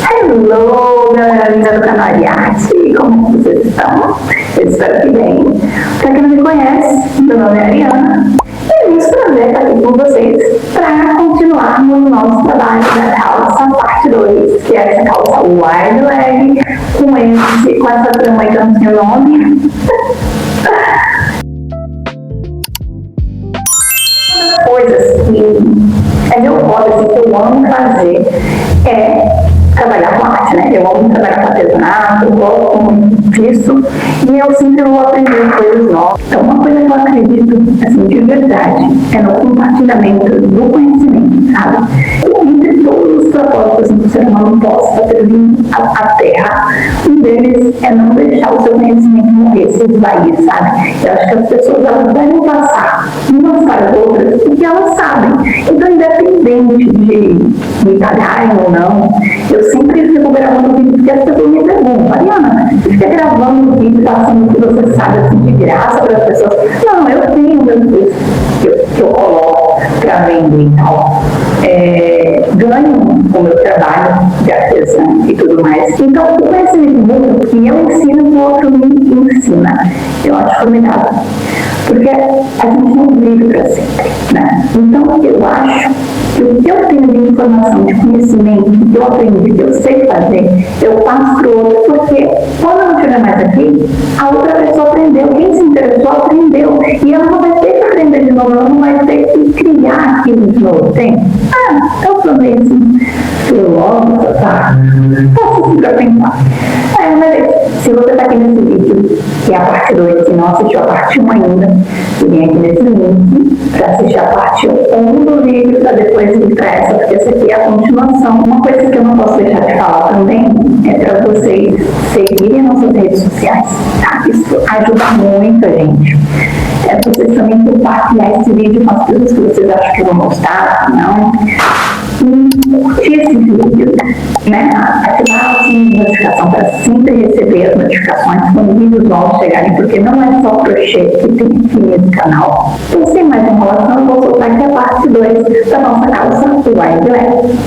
Hello, galerinha do canal Ariarte, como vocês estão? Eu espero que bem. Para quem não me conhece, meu nome é Ariana e eu vim prazer estar aqui com vocês para continuarmos o nosso trabalho da calça parte 2, que é essa calça wide leg, com essa trama aí que eu não sei o nome. Uma das coisas que é meu hobby, assim, que eu amo fazer é trabalhar com arte, né? Eu amo trabalhar com artesanato, eu gosto muito disso e eu sempre vou aprender coisas novas. Então, uma coisa que eu acredito, assim, de verdade, é no compartilhamento do conhecimento, sabe? Entre todos os propósitos que o ser humano possa ter vindo à Terra, um deles é não deixar o seu conhecimento morrer, se esvair, sabe? Eu acho que as pessoas, elas devem passar umas para as outras o que elas sabem. Então, independente de me pagarem ou não, eu sempre fico gravando vídeo porque as pessoas me perguntam, Ariana, você fica gravando vídeo passando o que você sabe assim de graça para as pessoas? Não, eu tenho meus vídeos que eu coloco para vender e tal. Ganho com o meu trabalho de artesã e tudo mais. Então, o conhecimento mútuo que eu ensino, o outro me ensina. Eu acho formidável. Porque a gente não vive para sempre, né? Então, eu acho que o que eu tenho de informação, de conhecimento, que eu aprendi, que eu sei fazer, eu passo para o outro, porque quando eu não estiver mais aqui, a outra pessoa aprendeu, quem se interessou aprendeu, e ela não vai ter que aprender de novo, ela não vai ter que criar aquilo de novo, tem? Eu falei assim, filósofa, tá? Posso assim para pensar. Mas se você está aqui nesse vídeo, que é a parte 2, se não assistiu a parte 1 ainda, vem aqui nesse link para assistir a parte 1 do vídeo, para depois ir para essa, porque essa aqui é a continuação. Uma coisa que eu não posso deixar de falar também é para vocês seguirem nossas redes sociais, tá? Isso ajuda muito a gente. Vocês também compartilhar esse vídeo com as pessoas que vocês acham que vão gostar, não? E curtir esse vídeo, né? Ativar o sininho de notificação para sempre receber as notificações quando vídeos novos chegarem, porque não é só crochê que tem aqui nesse canal. Então, sem mais enrolação, eu vou soltar aqui a parte 2 da nossa calça wide leg.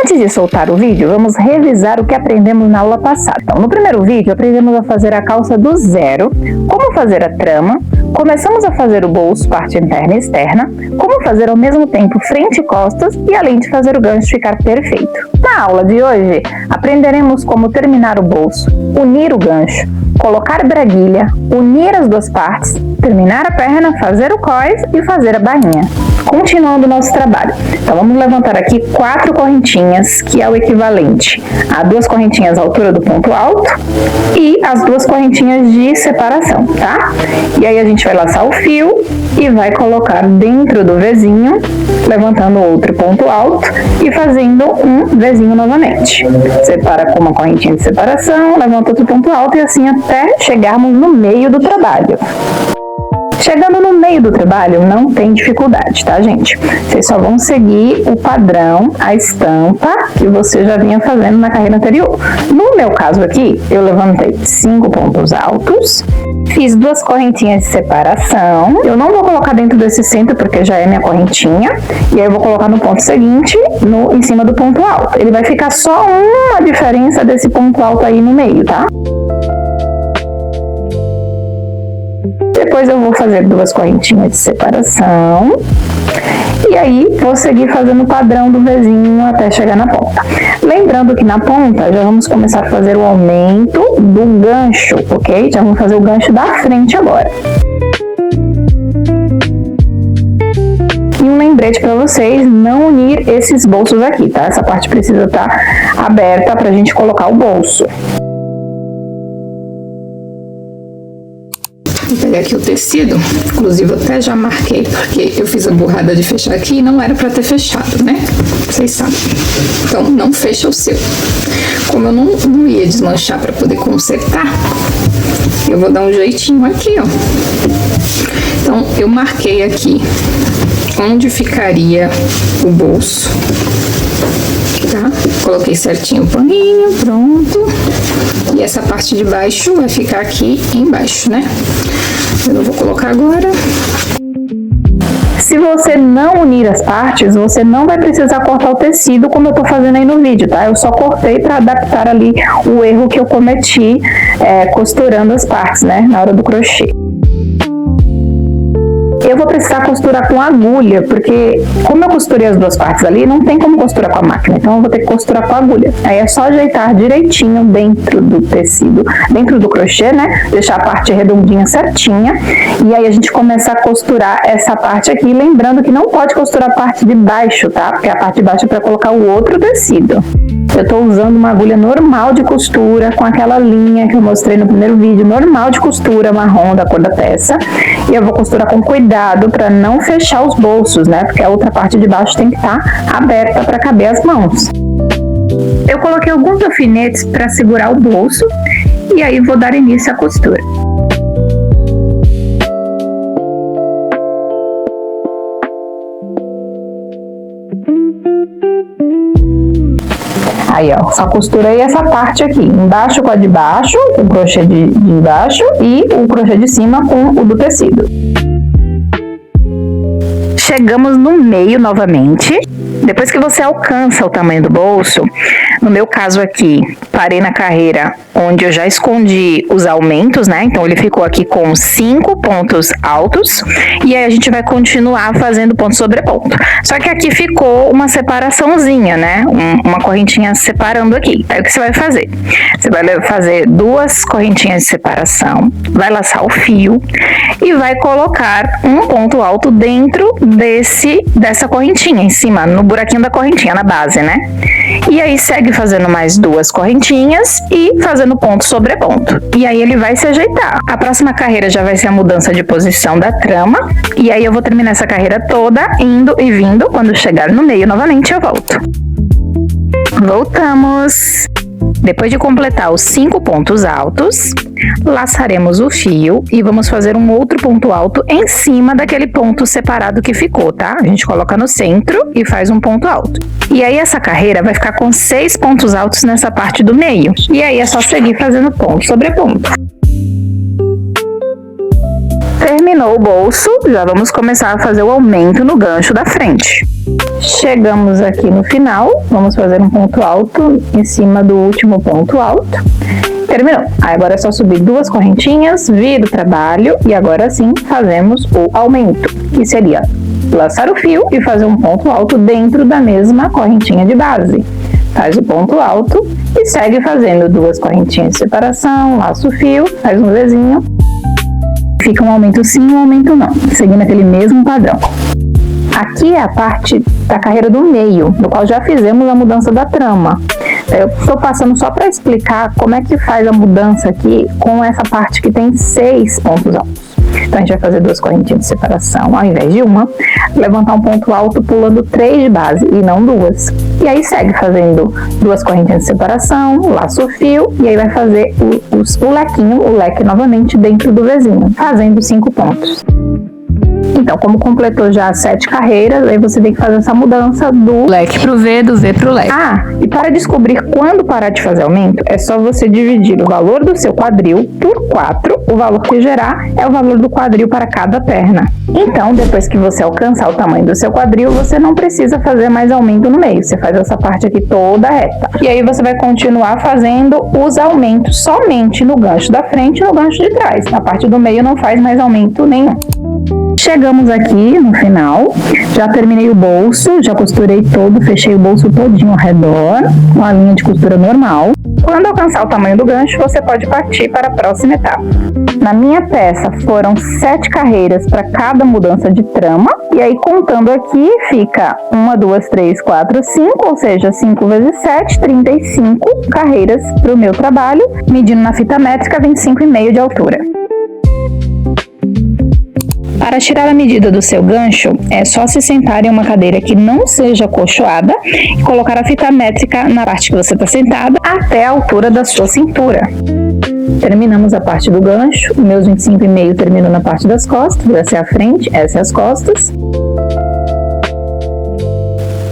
Antes de soltar o vídeo, vamos revisar o que aprendemos na aula passada. Então, no primeiro vídeo, aprendemos a fazer a calça do zero, como fazer a trama, começamos a fazer o bolso, parte interna e externa, como fazer ao mesmo tempo frente e costas e além de fazer o gancho ficar perfeito. Na aula de hoje, aprenderemos como terminar o bolso, unir o gancho, colocar braguilha, unir as duas partes, terminar a perna, fazer o cós e fazer a bainha. Continuando o nosso trabalho. Então, vamos levantar aqui 4 correntinhas, que é o equivalente a 2 correntinhas à altura do ponto alto e as 2 correntinhas de separação, tá? E aí a gente vai laçar o fio e vai colocar dentro do Vzinho, levantando outro ponto alto e fazendo um Vzinho novamente. Separa com uma correntinha de separação, levanta outro ponto alto e assim até chegarmos no meio do trabalho. Chegando no meio do trabalho, não tem dificuldade, tá, gente? Vocês só vão seguir o padrão, a estampa que você já vinha fazendo na carreira anterior. No meu caso aqui, eu levantei 5 pontos altos, fiz 2 correntinhas de separação. Eu não vou colocar dentro desse centro porque já é minha correntinha. E aí eu vou colocar no ponto seguinte, em cima do ponto alto. Ele vai ficar só uma diferença desse ponto alto aí no meio, tá? Depois eu vou fazer 2 correntinhas de separação. E aí, vou seguir fazendo o padrão do Vzinho até chegar na ponta. Lembrando que na ponta, já vamos começar a fazer o aumento do gancho, ok? Já vamos fazer o gancho da frente agora. E um lembrete para vocês, não unir esses bolsos aqui, tá? Essa parte precisa estar aberta pra gente colocar o bolso. Vou pegar aqui o tecido, inclusive eu até já marquei, porque eu fiz a burrada de fechar aqui e não era pra ter fechado, né? Vocês sabem. Então, não fecha o seu. Como eu não ia desmanchar pra poder consertar, eu vou dar um jeitinho aqui, ó. Então, eu marquei aqui onde ficaria o bolso, tá? coloquei certinho o paninho, pronto. E essa parte de baixo vai ficar aqui embaixo, né? Eu não vou colocar agora. Se você não unir as partes, você não vai precisar cortar o tecido como eu tô fazendo aí no vídeo, tá? Eu só cortei para adaptar ali o erro que eu cometi costurando as partes, né? Na hora do crochê. Eu vou precisar costurar com agulha, porque como eu costurei as duas partes ali, não tem como costurar com a máquina, então eu vou ter que costurar com a agulha. Aí é só ajeitar direitinho dentro do tecido, dentro do crochê, né? Deixar a parte redondinha certinha, e aí a gente começa a costurar essa parte aqui, lembrando que não pode costurar a parte de baixo, tá? Porque a parte de baixo é para colocar o outro tecido. Eu tô usando uma agulha normal de costura, com aquela linha que eu mostrei no primeiro vídeo, normal de costura, marrom, da cor da peça. E eu vou costurar com cuidado para não fechar os bolsos, né? Porque a outra parte de baixo tem que estar aberta para caber as mãos. Eu coloquei alguns alfinetes para segurar o bolso e aí vou dar início à costura. Aí, ó, só costurei essa parte aqui, embaixo com a de baixo, o crochê de baixo, e o crochê de cima com o do tecido. Chegamos no meio novamente. Depois que você alcança o tamanho do bolso, no meu caso aqui, parei na carreira onde eu já escondi os aumentos, né? Então ele ficou aqui com 5 pontos altos e aí a gente vai continuar fazendo ponto sobre ponto. Só que aqui ficou uma separaçãozinha, né? Uma correntinha separando aqui. Aí o que você vai fazer? Você vai fazer 2 correntinhas de separação, vai laçar o fio e vai colocar um ponto alto dentro dessa correntinha, em cima, no buraquinho da correntinha, na base, né? E aí segue fazendo mais 2 correntinhas e fazendo ponto sobre ponto. E aí ele vai se ajeitar. A próxima carreira já vai ser a mudança de posição da trama. E aí eu vou terminar essa carreira toda, indo e vindo. Quando chegar no meio novamente, eu volto. Voltamos! Depois de completar os 5 pontos altos, laçaremos o fio e vamos fazer um outro ponto alto em cima daquele ponto separado que ficou, tá? A gente coloca no centro e faz um ponto alto. E aí essa carreira vai ficar com 6 pontos altos nessa parte do meio. E aí é só seguir fazendo ponto sobre ponto. Terminou o bolso, já vamos começar a fazer o aumento no gancho da frente. Chegamos aqui no final, vamos fazer um ponto alto em cima do último ponto alto. Terminou. Aí agora é só subir 2 correntinhas, vir o trabalho e agora sim fazemos o aumento, que seria laçar o fio e fazer um ponto alto dentro da mesma correntinha de base. Faz o ponto alto e segue fazendo 2 correntinhas de separação, laça o fio, faz um Vzinho. Fica um aumento sim e um aumento não, seguindo aquele mesmo padrão. Aqui é a parte da carreira do meio, no qual já fizemos a mudança da trama. Eu estou passando só para explicar como é que faz a mudança aqui com essa parte que tem 6 pontos altos. Então a gente vai fazer 2 correntinhas de separação ao invés de uma, levantar um ponto alto pulando 3 de base e não 2. E aí segue fazendo 2 correntinhas de separação, laça o fio e aí vai fazer o leque novamente dentro do Vzinho, fazendo 5 pontos. Então, como completou já 7 carreiras, aí você tem que fazer essa mudança do leque pro V, do V pro leque. Ah, e para descobrir quando parar de fazer aumento, é só você dividir o valor do seu quadril por 4. O valor que gerar é o valor do quadril para cada perna. Então, depois que você alcançar o tamanho do seu quadril, você não precisa fazer mais aumento no meio. Você faz essa parte aqui toda reta. E aí você vai continuar fazendo os aumentos somente no gancho da frente e no gancho de trás. Na parte do meio não faz mais aumento nenhum. Chegamos aqui no final, já terminei o bolso, já costurei todo, fechei o bolso todinho ao redor, com a linha de costura normal. Quando alcançar o tamanho do gancho, você pode partir para a próxima etapa. Na minha peça foram 7 carreiras para cada mudança de trama, e aí contando aqui fica 1, 2, 3, 4, 5, ou seja, 5 vezes 7, 35 carreiras para o meu trabalho, medindo na fita métrica 25,5 de altura. Para tirar a medida do seu gancho, é só se sentar em uma cadeira que não seja acolchoada e colocar a fita métrica na parte que você está sentada até a altura da sua cintura. Terminamos a parte do gancho, meus 25,5 terminam na parte das costas, essa é a frente, essa é as costas.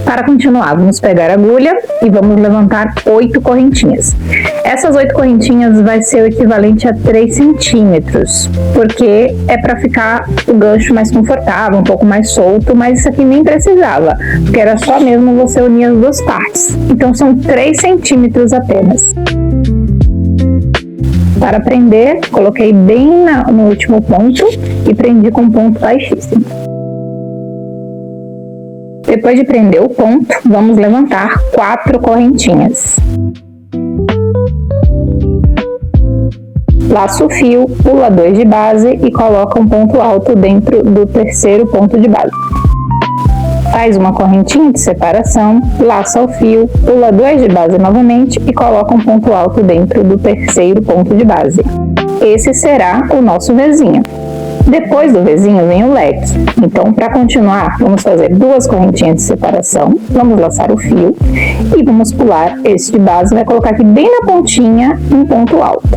Para continuar, vamos pegar a agulha e vamos levantar 8 correntinhas. Essas 8 correntinhas vai ser o equivalente a 3 centímetros, porque é para ficar o gancho mais confortável, um pouco mais solto, mas isso aqui nem precisava, porque era só mesmo você unir as duas partes. Então são 3 centímetros apenas. Para prender, coloquei bem no último ponto e prendi com um ponto baixíssimo. Depois de prender o ponto, vamos levantar 4 correntinhas. Laça o fio, pula 2 de base e coloca um ponto alto dentro do terceiro ponto de base. Faz uma correntinha de separação, laça o fio, pula 2 de base novamente e coloca um ponto alto dentro do terceiro ponto de base. Esse será o nosso Vzinho. Depois do Vzinho vem o leque. Então, para continuar, vamos fazer 2 correntinhas de separação, vamos laçar o fio e vamos pular esse de base, vai colocar aqui bem na pontinha um ponto alto.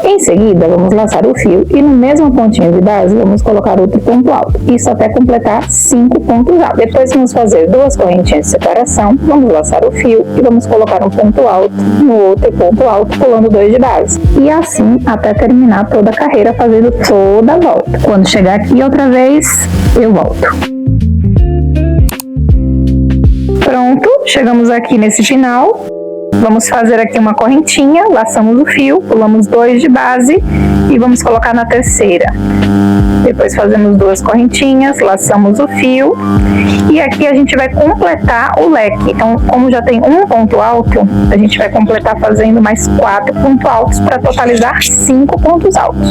Em seguida, vamos laçar o fio e no mesmo pontinho de base vamos colocar outro ponto alto, isso até completar 5 pontos altos. Depois vamos fazer 2 correntinhas de separação, vamos laçar o fio e vamos colocar um ponto alto no outro ponto alto, pulando 2 de base. E assim até terminar toda a carreira, fazendo toda a volta. Quando chegar aqui outra vez, eu volto. Pronto, chegamos aqui nesse final. Vamos fazer aqui uma correntinha, laçamos o fio, pulamos 2 de base e vamos colocar na terceira. Depois fazemos 2 correntinhas, laçamos o fio e aqui a gente vai completar o leque. Então, como já tem um ponto alto, a gente vai completar fazendo mais 4 pontos altos para totalizar 5 pontos altos.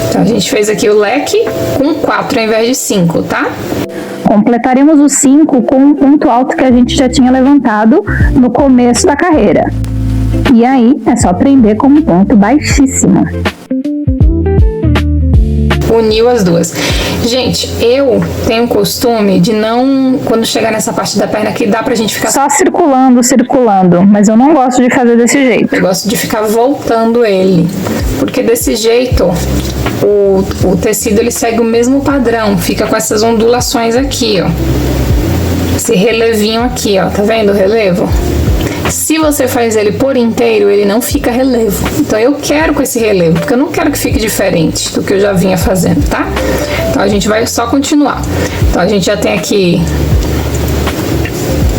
Então, a gente fez aqui o leque com 4 ao invés de 5, tá? Completaremos os 5 com um ponto alto que a gente já tinha levantado no começo da carreira. E aí, é só prender com um ponto baixíssimo. Uniu as duas. Gente, eu tenho o costume de não, quando chegar nessa parte da perna aqui, dá pra gente ficar só circulando, mas eu não gosto de fazer desse jeito. Eu gosto de ficar voltando ele, porque desse jeito o tecido ele segue o mesmo padrão, fica com essas ondulações aqui, ó. Esse relevinho aqui, ó, tá vendo o relevo? Se você faz ele por inteiro, ele não fica relevo. Então eu quero com esse relevo, porque eu não quero que fique diferente do que eu já vinha fazendo, tá? Então a gente vai só continuar. Então a gente já tem aqui,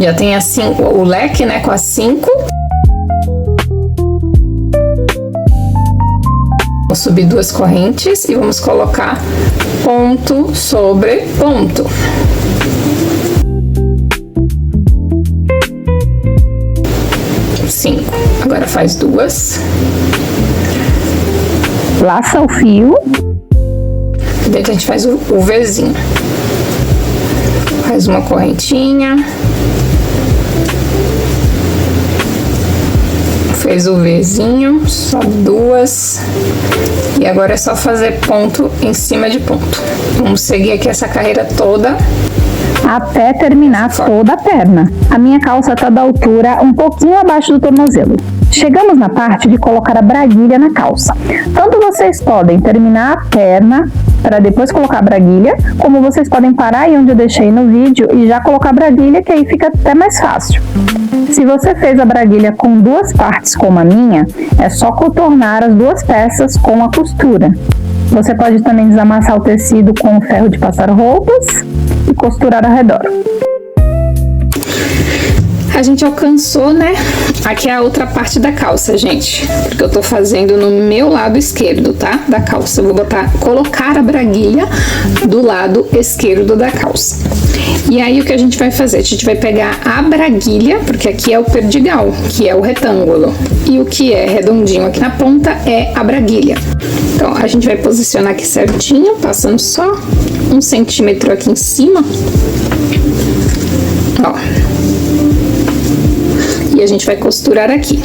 já tem assim o leque, né, com as 5. Vamos subir 2 correntes e vamos colocar ponto sobre ponto. Agora faz 2. Laça o fio. Dentro a gente faz o Vzinho. Faz uma correntinha. Fez o Vzinho, só 2. E agora é só fazer ponto em cima de ponto. Vamos seguir aqui essa carreira toda até terminar toda a perna. A minha calça está da altura um pouquinho abaixo do tornozelo. Chegamos na parte de colocar a braguilha na calça. Tanto vocês podem terminar a perna para depois colocar a braguilha, como vocês podem parar aí onde eu deixei no vídeo e já colocar a braguilha, que aí fica até mais fácil. Se você fez a braguilha com 2 partes como a minha, é só contornar as 2 peças com a costura. Você pode também desamassar o tecido com o ferro de passar roupas e costurar ao redor. A gente alcançou, né? Aqui é a outra parte da calça, gente. Porque eu tô fazendo no meu lado esquerdo, tá? Da calça. Eu vou colocar a braguilha do lado esquerdo da calça. E aí, o que a gente vai fazer? A gente vai pegar a braguilha, porque aqui é o perdigal, que é o retângulo. E o que é redondinho aqui na ponta é a braguilha. Então, a gente vai posicionar aqui certinho, passando só 1 centímetro aqui em cima. Ó. E a gente vai costurar aqui.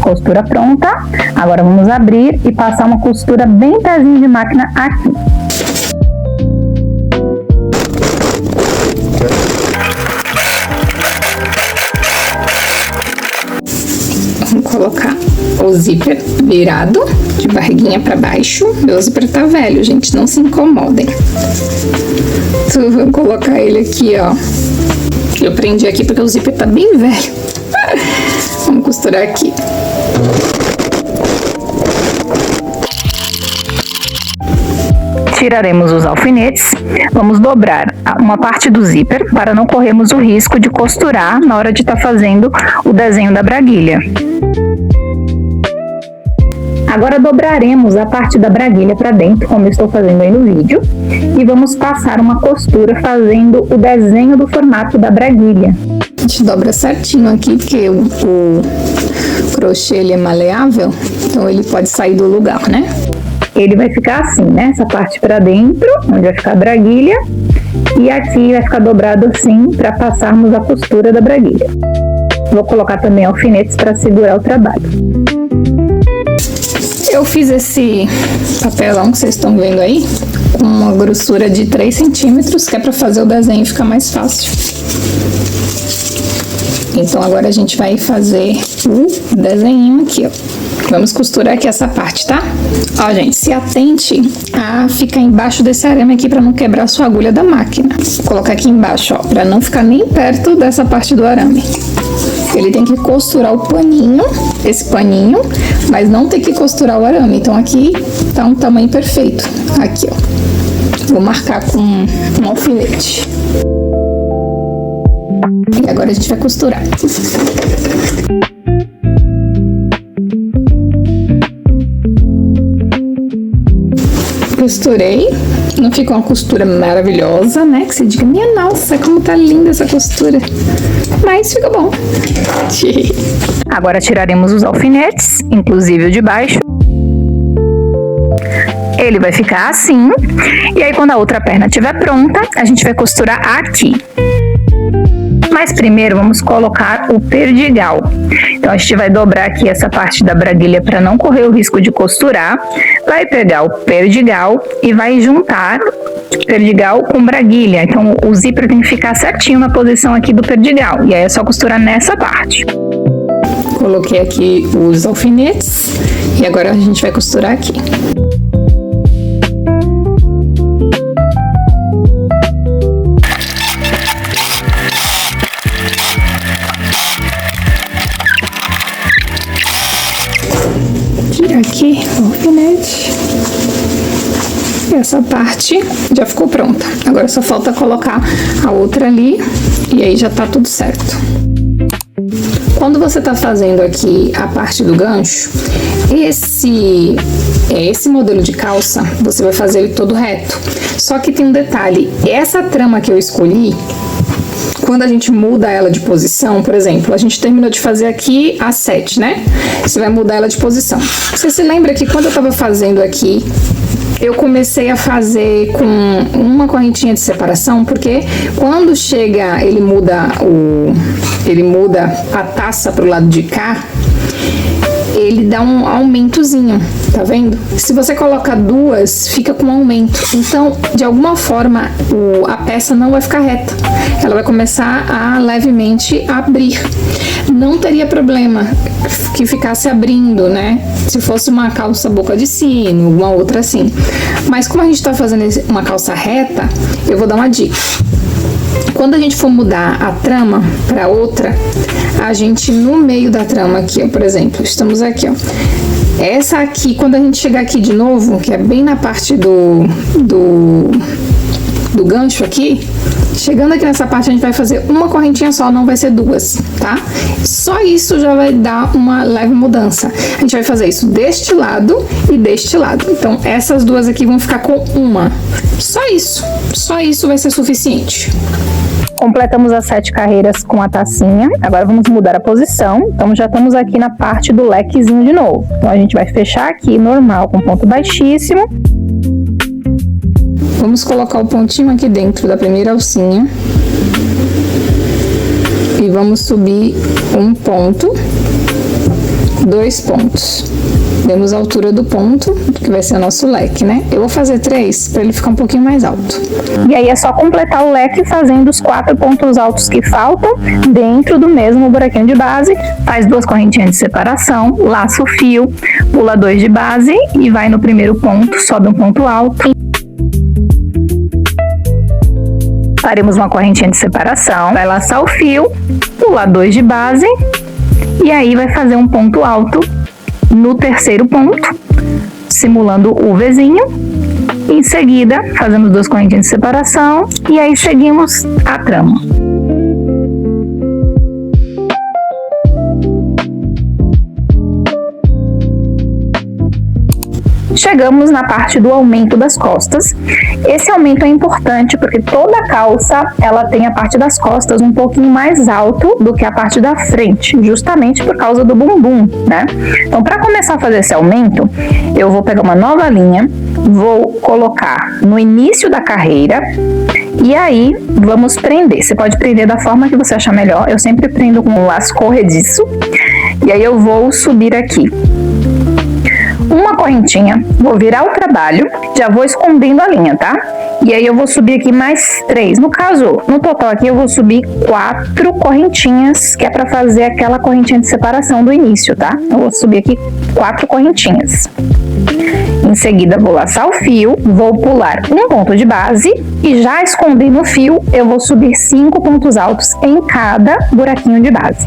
Costura pronta. Agora vamos abrir e passar uma costura bem pezinho de máquina aqui. colocar o zíper virado, de barriguinha pra baixo. Meu zíper tá velho, gente, não se incomodem. Então, vou colocar ele aqui, ó. Eu prendi aqui porque o zíper tá bem velho. Vamos costurar aqui. Tiraremos os alfinetes, vamos dobrar uma parte do zíper para não corrermos o risco de costurar na hora de estar fazendo o desenho da braguilha. Agora dobraremos a parte da braguilha para dentro, como eu estou fazendo aí no vídeo, e vamos passar uma costura fazendo o desenho do formato da braguilha. A gente dobra certinho aqui, porque o crochê ele é maleável, então ele pode sair do lugar, né? Ele vai ficar assim, né? Essa parte para dentro, onde vai ficar a braguilha, e aqui vai ficar dobrado assim para passarmos a costura da braguilha. Vou colocar também alfinetes para segurar o trabalho. Eu fiz esse papelão que vocês estão vendo aí, com uma grossura de 3 centímetros, que é para fazer o desenho ficar mais fácil. Então agora a gente vai fazer o desenho aqui, ó. Vamos costurar aqui essa parte, tá? Ó, gente, se atente a ficar embaixo desse arame aqui para não quebrar a sua agulha da máquina. Vou colocar aqui embaixo, ó, para não ficar nem perto dessa parte do arame. Ele tem que costurar o paninho, esse paninho, mas não tem que costurar o arame. Então aqui tá um tamanho perfeito. Aqui, ó. Vou marcar com um alfinete. E agora a gente vai costurar. Costurei, não ficou uma costura maravilhosa, né? Que você diga, minha nossa, como tá linda essa costura. Mas ficou bom. Agora tiraremos os alfinetes, inclusive o de baixo. Ele vai ficar assim. E aí, quando a outra perna estiver pronta, a gente vai costurar aqui. Mas primeiro vamos colocar o perdigal. Então a gente vai dobrar aqui essa parte da braguilha para não correr o risco de costurar. Vai pegar o perdigal e vai juntar perdigal com braguilha. Então o zíper tem que ficar certinho na posição aqui do perdigal. E aí é só costurar nessa parte. Coloquei aqui os alfinetes e agora a gente vai costurar aqui. Tira aqui o alfinete. Essa parte já ficou pronta. Agora só falta colocar a outra ali e aí já tá tudo certo. Quando você tá fazendo aqui a parte do gancho, esse modelo de calça, você vai fazer ele todo reto. Só que tem um detalhe, essa trama que eu escolhi, quando a gente muda ela de posição, por exemplo, a gente terminou de fazer aqui a 7, né? Você vai mudar ela de posição. Você se lembra que quando eu tava fazendo aqui, eu comecei a fazer com uma correntinha de separação, porque quando chega, ele muda a taça pro lado de cá, ele dá um aumentozinho, tá vendo? Se você coloca duas, fica com aumento. Então, de alguma forma, a peça não vai ficar reta. Ela vai começar a levemente abrir. Não teria problema que ficasse abrindo, né? Se fosse uma calça boca de sino, uma outra assim. Mas como a gente tá fazendo uma calça reta, eu vou dar uma dica. Quando a gente for mudar a trama para outra, a gente no meio da trama aqui, ó, por exemplo, estamos aqui, ó. Essa aqui, quando a gente chegar aqui de novo, que é bem na parte do gancho aqui, chegando aqui nessa parte a gente vai fazer uma correntinha só, não vai ser duas, tá? Só isso já vai dar uma leve mudança. A gente vai fazer isso deste lado e deste lado. Então essas duas aqui vão ficar com uma. Só isso vai ser suficiente. Completamos as 7 carreiras com a tacinha. Agora vamos mudar a posição. Então já estamos aqui na parte do lequezinho de novo. Então a gente vai fechar aqui normal com ponto baixíssimo. Vamos colocar o pontinho aqui dentro da primeira alcinha. E vamos subir um ponto, 2 pontos. Demos a altura do ponto, que vai ser o nosso leque, né? Eu vou fazer 3 para ele ficar um pouquinho mais alto. E aí é só completar o leque fazendo os 4 pontos altos que faltam dentro do mesmo buraquinho de base. Faz 2 correntinhas de separação, laça o fio, pula 2 de base e vai no primeiro ponto, sobe um ponto alto. Faremos uma correntinha de separação, vai laçar o fio, pular 2 de base e aí vai fazer um ponto alto no terceiro ponto, simulando o Vzinho. Em seguida, fazemos 2 correntinhas de separação e aí seguimos a trama. Chegamos na parte do aumento das costas. Esse aumento é importante porque toda calça ela tem a parte das costas um pouquinho mais alto do que a parte da frente, justamente por causa do bumbum, né? Então, para começar a fazer esse aumento, eu vou pegar uma nova linha, vou colocar no início da carreira e aí vamos prender. Você pode prender da forma que você achar melhor. Eu sempre prendo com um laço corrediço e aí eu vou subir aqui uma correntinha, vou virar o trabalho, já vou escondendo a linha, tá? E aí eu vou subir aqui mais 3. No caso, no total aqui eu vou subir 4 correntinhas, que é para fazer aquela correntinha de separação do início, tá? Eu vou subir aqui 4 correntinhas. Em seguida, vou laçar o fio, vou pular um ponto de base e já escondendo o fio, eu vou subir 5 pontos altos em cada buraquinho de base.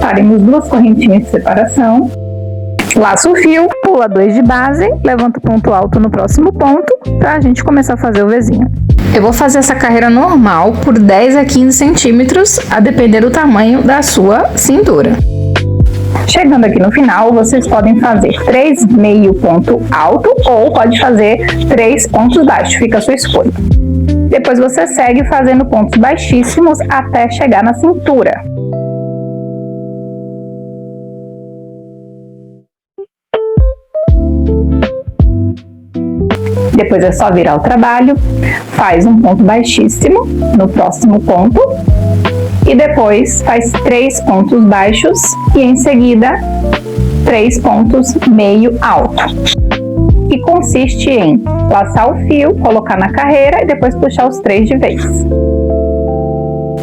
Faremos 2 correntinhas de separação, laço o fio, pula 2 de base, levanta o ponto alto no próximo ponto, para a gente começar a fazer o Vzinho. Eu vou fazer essa carreira normal por 10 a 15 centímetros, a depender do tamanho da sua cintura. Chegando aqui no final, vocês podem fazer 3 meio ponto alto ou pode fazer 3 pontos baixos, fica a sua escolha. Depois você segue fazendo pontos baixíssimos até chegar na cintura. Depois é só virar o trabalho, faz um ponto baixíssimo no próximo ponto e depois faz 3 pontos baixos e em seguida 3 pontos meio alto, que consiste em laçar o fio, colocar na carreira e depois puxar os 3 de vez.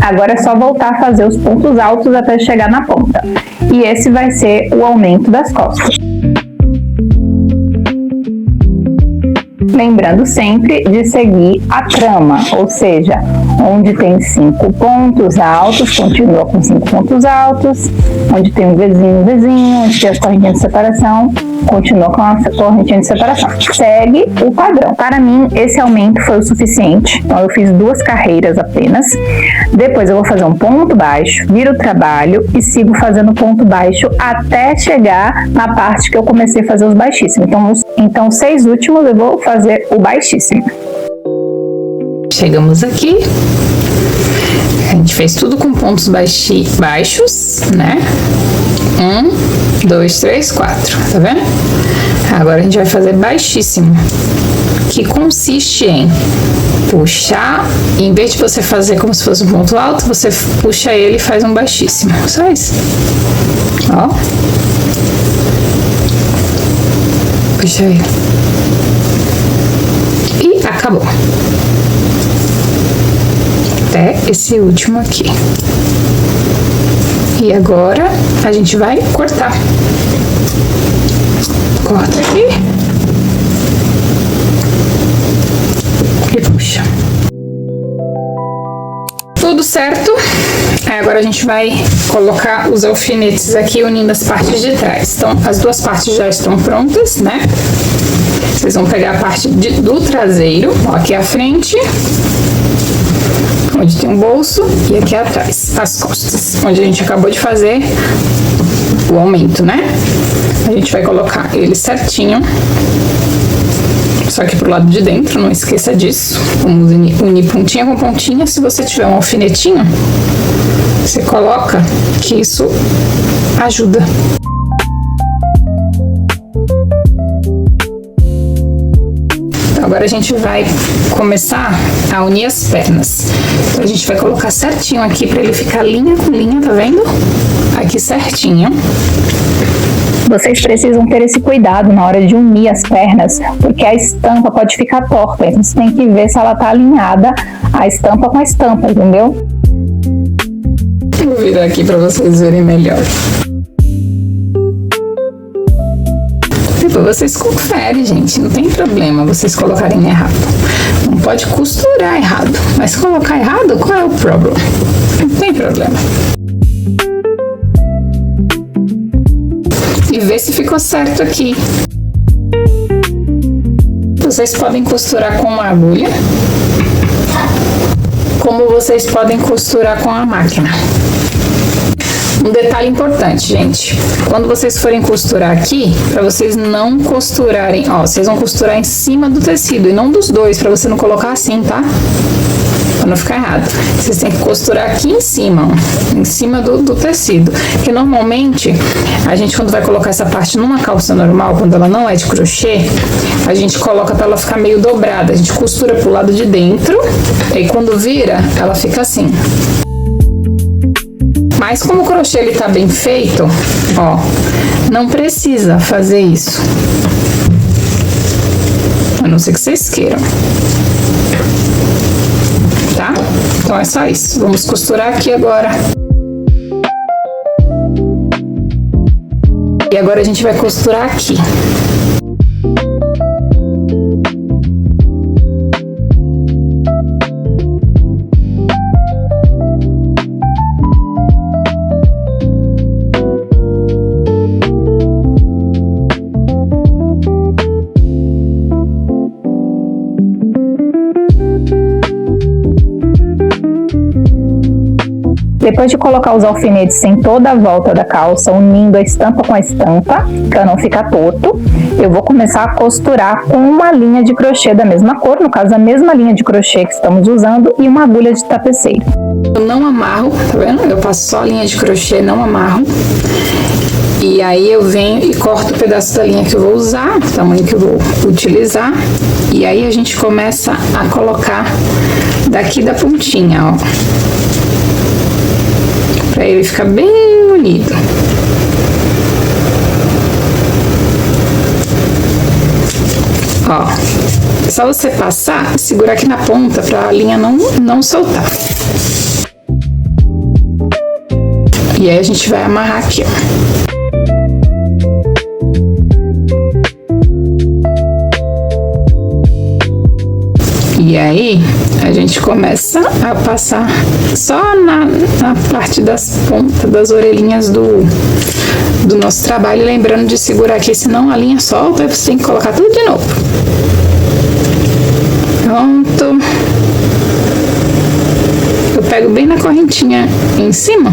Agora é só voltar a fazer os pontos altos até chegar na ponta. E esse vai ser o aumento das costas. Lembrando sempre de seguir a trama, ou seja, onde tem 5 pontos altos, continua com 5 pontos altos, onde tem um Vzinho, onde tem as correntinhas de separação, continua com a correntinha de separação. Segue o padrão. Para mim, esse aumento foi o suficiente, então eu fiz 2 carreiras apenas. Depois eu vou fazer um ponto baixo, viro o trabalho e sigo fazendo ponto baixo até chegar na parte que eu comecei a fazer os baixíssimos. Então 6 últimos eu vou fazer o baixíssimo. Chegamos aqui. A gente fez tudo com pontos baixos, né? 1, 2, 3, 4, tá vendo? Agora a gente vai fazer baixíssimo, que consiste em puxar, em vez de você fazer como se fosse um ponto alto, você puxa ele e faz um baixíssimo, só isso. Ó. Puxa ele. E acabou. Até esse último aqui. E agora a gente vai cortar. Corta aqui. E puxa. Tudo certo. Aí agora a gente vai colocar os alfinetes aqui unindo as partes de trás. Então, as 2 partes já estão prontas, né? Vocês vão pegar a parte do traseiro, ó, aqui à frente, onde tem um bolso, e aqui atrás, as costas, onde a gente acabou de fazer o aumento, né? A gente vai colocar ele certinho, só que pro lado de dentro, não esqueça disso. Vamos unir pontinha com pontinha. Se você tiver um alfinetinho, você coloca, que isso ajuda. Agora a gente vai começar a unir as pernas. Então a gente vai colocar certinho aqui pra ele ficar linha com linha, tá vendo? Aqui certinho. Vocês precisam ter esse cuidado na hora de unir as pernas, porque a estampa pode ficar torta, então você tem que ver se ela tá alinhada a estampa com a estampa, entendeu? Vou virar aqui pra vocês verem melhor. Depois vocês conferem, gente, não tem problema vocês colocarem errado. Não pode costurar errado, mas colocar errado, qual é o problema? Não tem problema. E ver se ficou certo aqui. Vocês podem costurar com uma agulha, como vocês podem costurar com a máquina. Um detalhe importante, gente, quando vocês forem costurar aqui, para vocês não costurarem, ó, vocês vão costurar em cima do tecido e não dos dois, para você não colocar assim, tá? Pra não ficar errado. Vocês têm que costurar aqui em cima, ó, em cima do tecido, porque normalmente a gente, quando vai colocar essa parte numa calça normal, quando ela não é de crochê, a gente coloca para ela ficar meio dobrada, a gente costura pro lado de dentro, e quando vira, ela fica assim. Mas como o crochê ele tá bem feito, ó, não precisa fazer isso. A não ser que vocês queiram. Tá? Então é só isso. Vamos costurar aqui agora. E agora a gente vai costurar aqui. Depois de colocar os alfinetes em toda a volta da calça, unindo a estampa com a estampa, para não ficar torto, eu vou começar a costurar com uma linha de crochê da mesma cor, no caso a mesma linha de crochê que estamos usando, e uma agulha de tapeceiro. Eu não amarro, tá vendo? Eu passo só a linha de crochê, não amarro. E aí eu venho e corto o pedaço da linha que eu vou usar, o tamanho que eu vou utilizar. E aí a gente começa a colocar daqui da pontinha, ó. Pra ele ficar bem unido. Ó, é só você passar e segurar aqui na ponta pra a linha não soltar. E aí a gente vai amarrar aqui, ó. E aí, a gente começa a passar só na parte das pontas das orelhinhas do nosso trabalho, lembrando de segurar aqui, senão a linha solta, você tem que colocar tudo de novo. Pronto. Eu pego bem na correntinha em cima.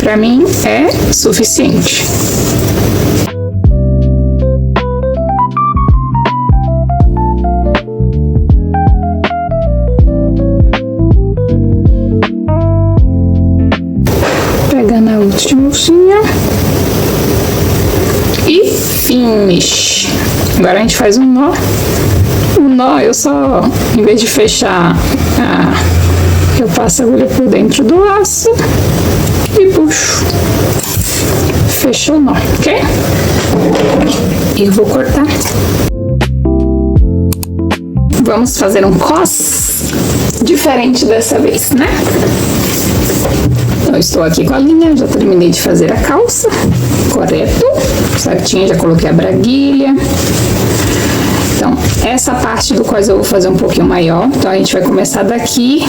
Pra mim é suficiente. Última alcinha e finish. Agora a gente faz um nó. O nó eu só, em vez de fechar, eu passo a agulha por dentro do laço e puxo. Fechou o nó, ok? E eu vou cortar. Vamos fazer um cos diferente dessa vez, né? Eu estou aqui com a linha, já terminei de fazer a calça, correto, certinho, já coloquei a braguilha. Então, essa parte do cós eu vou fazer um pouquinho maior, então a gente vai começar daqui,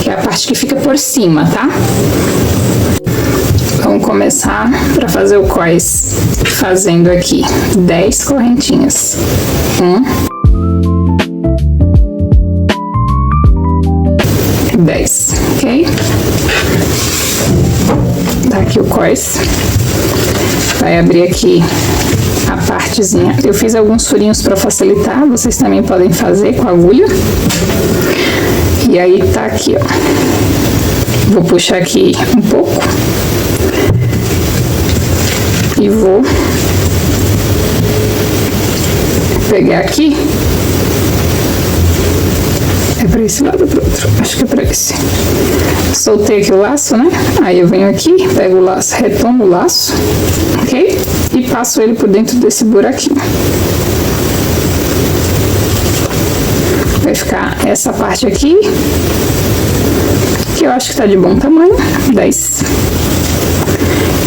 que é a parte que fica por cima, tá? Vamos começar para fazer o cós fazendo aqui 10 correntinhas. 10, ok? Tá aqui o cós. Vai abrir aqui a partezinha. Eu fiz alguns furinhos para facilitar, vocês também podem fazer com a agulha. E aí tá aqui, ó. Vou puxar aqui um pouco. E vou pegar aqui. É pra esse lado ou pro outro? Acho que é pra esse. Soltei aqui o laço, né? Aí eu venho aqui, pego o laço, retomo o laço, ok? E passo ele por dentro desse buraquinho. Vai ficar essa parte aqui, que eu acho que tá de bom tamanho, 10.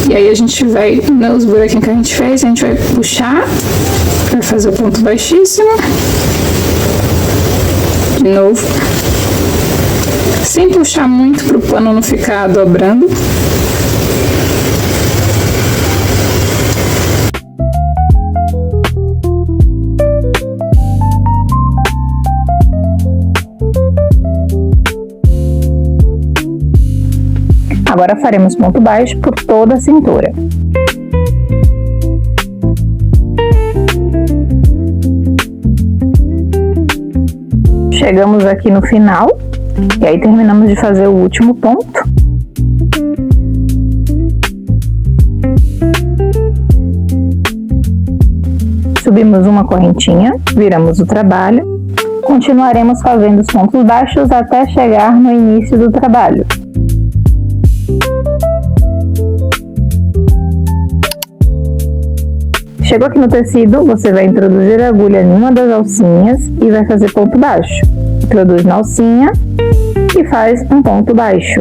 E aí a gente vai, nos buraquinhos que a gente fez, a gente vai puxar, vai fazer o ponto baixíssimo. De novo, sem puxar muito para o pano não ficar dobrando. Agora faremos ponto baixo por toda a cintura. Chegamos aqui no final, e aí terminamos de fazer o último ponto. Subimos uma correntinha, viramos o trabalho, continuaremos fazendo os pontos baixos até chegar no início do trabalho. Chegou aqui no tecido, você vai introduzir a agulha em uma das alcinhas e vai fazer ponto baixo. Introduz na alcinha e faz um ponto baixo.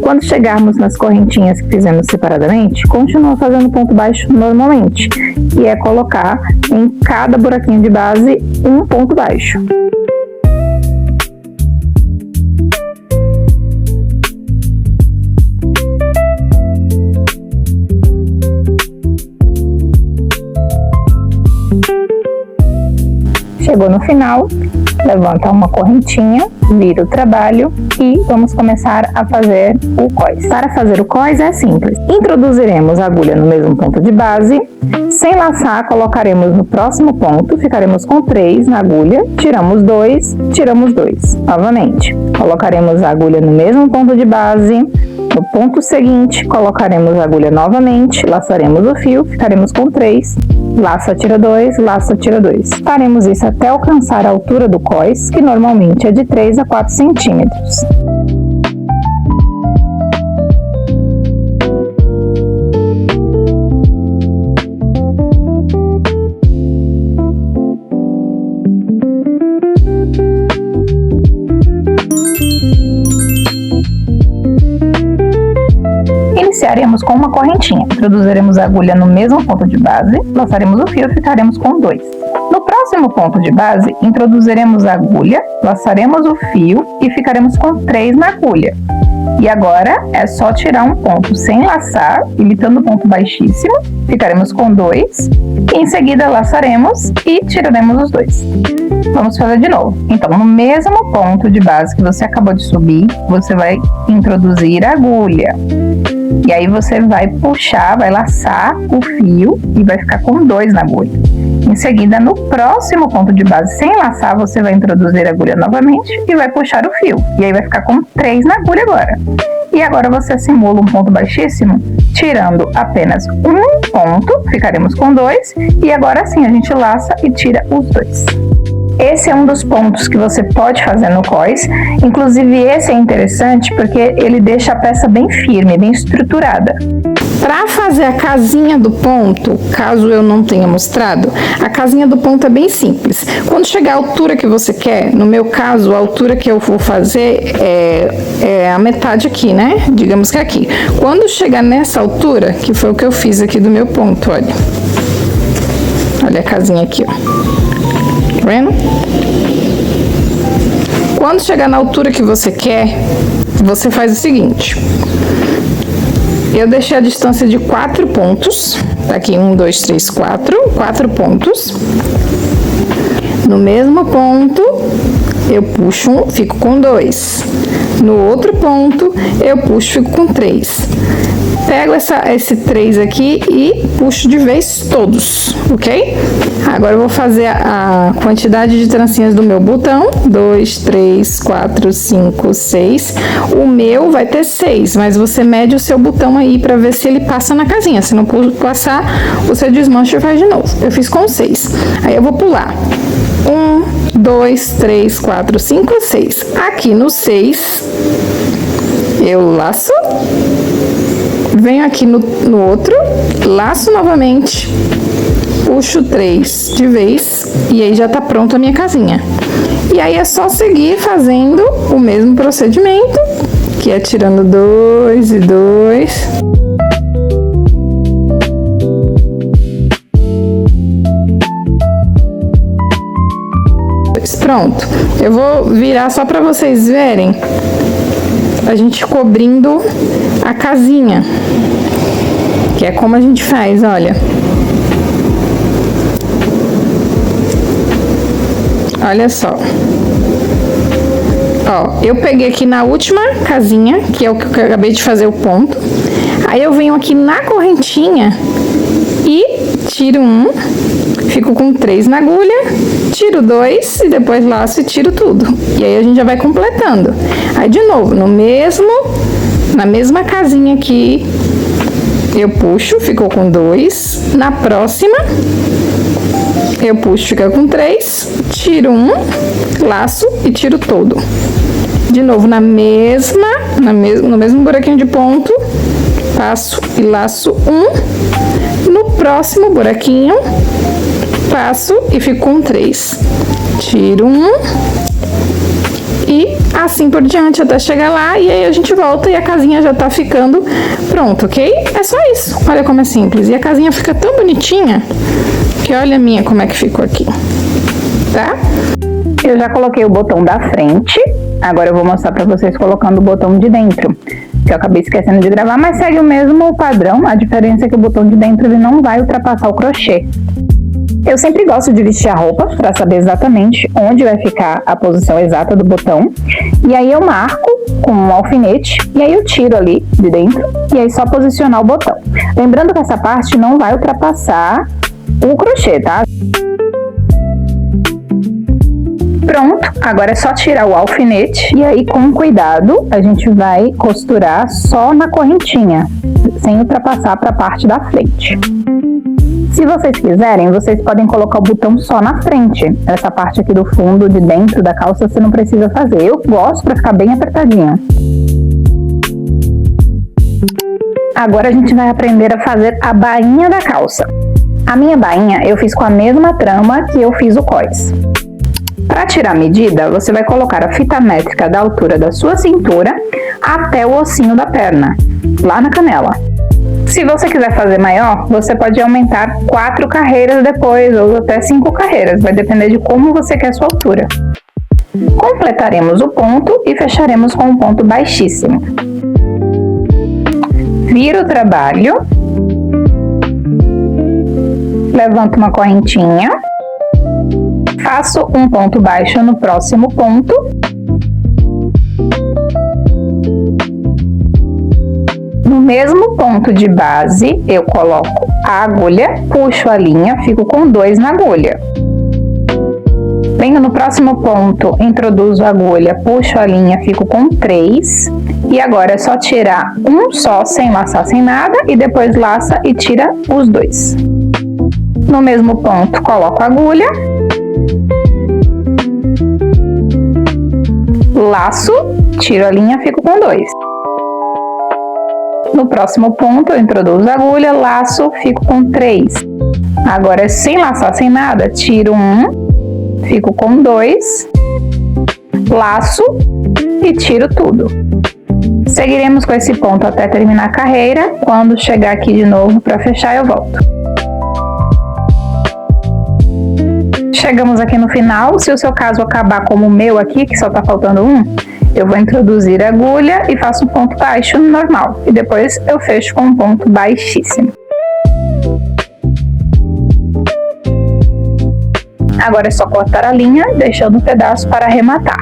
Quando chegarmos nas correntinhas que fizemos separadamente, continua fazendo ponto baixo normalmente, que é colocar em cada buraquinho de base um ponto baixo. Chegou no final, levanta uma correntinha, vira o trabalho e vamos começar a fazer o cós. Para fazer o cós é simples. Introduziremos a agulha no mesmo ponto de base, sem laçar, colocaremos no próximo ponto, ficaremos com 3 na agulha, tiramos 2, tiramos 2. Novamente, colocaremos a agulha no mesmo ponto de base, no ponto seguinte, colocaremos a agulha novamente, laçaremos o fio, ficaremos com 3, laça, tira 2, laça, tira 2. Faremos isso até alcançar a altura do cós, que normalmente é de 3 a 4 centímetros. Iniciaremos com uma correntinha, introduziremos a agulha no mesmo ponto de base, laçaremos o fio e ficaremos com 2. No próximo ponto de base, introduziremos a agulha, laçaremos o fio e ficaremos com 3 na agulha. E agora é só tirar um ponto sem laçar, imitando o ponto baixíssimo, ficaremos com 2, e em seguida laçaremos e tiraremos os 2. Vamos fazer de novo. Então, no mesmo ponto de base que você acabou de subir, você vai introduzir a agulha. E aí você vai puxar, vai laçar o fio e vai ficar com 2 na agulha. Em seguida, no próximo ponto de base, sem laçar, você vai introduzir a agulha novamente e vai puxar o fio. E aí vai ficar com 3 na agulha agora. E agora você simula um ponto baixíssimo, tirando apenas um ponto, ficaremos com 2. E agora sim, a gente laça e tira os 2. Esse é um dos pontos que você pode fazer no cós. Inclusive, esse é interessante porque ele deixa a peça bem firme, bem estruturada. Para fazer a casinha do ponto, caso eu não tenha mostrado, a casinha do ponto é bem simples. Quando chegar a altura que você quer, no meu caso, a altura que eu vou fazer é a metade aqui, né? Digamos que é aqui. Quando chegar nessa altura, que foi o que eu fiz aqui do meu ponto, olha. Olha a casinha aqui, ó. Tá vendo? Quando chegar na altura que você quer, você faz o seguinte. Eu deixei a distância de 4 pontos. Tá aqui 1, 2, 3, 4 pontos. No mesmo ponto, eu puxo fico com 2. No outro ponto, eu puxo, fico com 3. Pego esse 3 aqui e puxo de vez todos, ok? Agora eu vou fazer a quantidade de trancinhas do meu botão. 2, 3, 4, 5, 6. O meu vai ter 6, mas você mede o seu botão aí pra ver se ele passa na casinha. Se não passar, você desmancha e faz de novo. Eu fiz com 6. Aí eu vou pular. 1, 2, 3, 4, 5, 6. Aqui no 6, eu laço. Venho aqui no outro, laço novamente, puxo 3 de vez e aí já tá pronto a minha casinha. E aí é só seguir fazendo o mesmo procedimento, que é tirando 2 e 2. Pronto, eu vou virar só para vocês verem a gente cobrindo a casinha, que é como a gente faz, olha. Olha só. Ó, eu peguei aqui na última casinha, que é o que eu acabei de fazer o ponto. Aí eu venho aqui na correntinha e tiro 1, fico com 3 na agulha, tiro 2 e depois laço e tiro tudo. E aí a gente já vai completando. Aí de novo, na mesma casinha aqui, eu puxo, ficou com 2. Na próxima, eu puxo, fica com 3, tiro 1, laço e tiro todo. De novo, no mesmo buraquinho de ponto, passo e laço 1. No próximo buraquinho, passo e fico com 3. Tiro 1 e assim por diante até chegar lá, e aí a gente volta e a casinha já tá ficando pronta, ok? É só isso. Olha como é simples. E a casinha fica tão bonitinha que olha a minha como é que ficou aqui, tá? Eu já coloquei o botão da frente, agora eu vou mostrar pra vocês colocando o botão de dentro, que eu acabei esquecendo de gravar, mas segue o mesmo padrão. A diferença é que o botão de dentro ele não vai ultrapassar o crochê. Eu sempre gosto de vestir a roupa para saber exatamente onde vai ficar a posição exata do botão. E aí eu marco com um alfinete e aí eu tiro ali de dentro e aí só posicionar o botão. Lembrando que essa parte não vai ultrapassar o crochê, tá? Pronto, agora é só tirar o alfinete e aí com cuidado a gente vai costurar só na correntinha, sem ultrapassar para a parte da frente. Se vocês quiserem, vocês podem colocar o botão só na frente. Essa parte aqui do fundo, de dentro da calça, você não precisa fazer. Eu gosto para ficar bem apertadinho. Agora a gente vai aprender a fazer a bainha da calça. A minha bainha eu fiz com a mesma trama que eu fiz o cós. Para tirar a medida, você vai colocar a fita métrica da altura da sua cintura até o ossinho da perna, lá na canela. Se você quiser fazer maior, você pode aumentar 4 carreiras depois, ou até 5 carreiras, vai depender de como você quer a sua altura. Completaremos o ponto e fecharemos com um ponto baixíssimo. Viro o trabalho, levanto uma correntinha, faço um ponto baixo no próximo ponto, no mesmo ponto de base eu coloco a agulha, puxo a linha, fico com 2 na agulha. Venho no próximo ponto, introduzo a agulha, puxo a linha, fico com 3. E agora é só tirar um só, sem laçar, sem nada, e depois laça e tira os 2. No mesmo ponto, coloco a agulha, laço, tiro a linha, fico com 2. No próximo ponto, eu introduzo a agulha, laço, fico com 3. Agora, sem laçar, sem nada, tiro 1, fico com 2, laço e tiro tudo. Seguiremos com esse ponto até terminar a carreira. Quando chegar aqui de novo para fechar, eu volto. Chegamos aqui no final. Se o seu caso acabar como o meu aqui, que só tá faltando um, eu vou introduzir a agulha e faço um ponto baixo normal. E depois eu fecho com um ponto baixíssimo. Agora é só cortar a linha, deixando um pedaço para arrematar.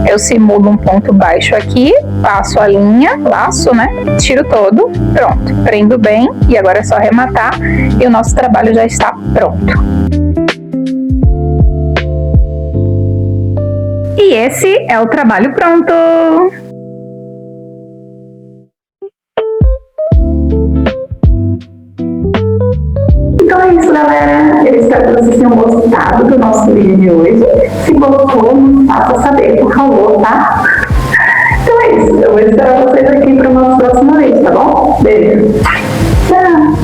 Eu simulo um ponto baixo aqui, passo a linha, laço, né? Tiro todo, pronto. Prendo bem e agora é só arrematar e o nosso trabalho já está pronto. E esse é o trabalho pronto! Então é isso, galera. Eu espero que vocês tenham gostado do nosso vídeo de hoje. Se gostou, nos faça saber, por favor, tá? Então é isso. Eu vou esperar vocês aqui para o nosso próximo vídeo, tá bom? Beijo. Tchau.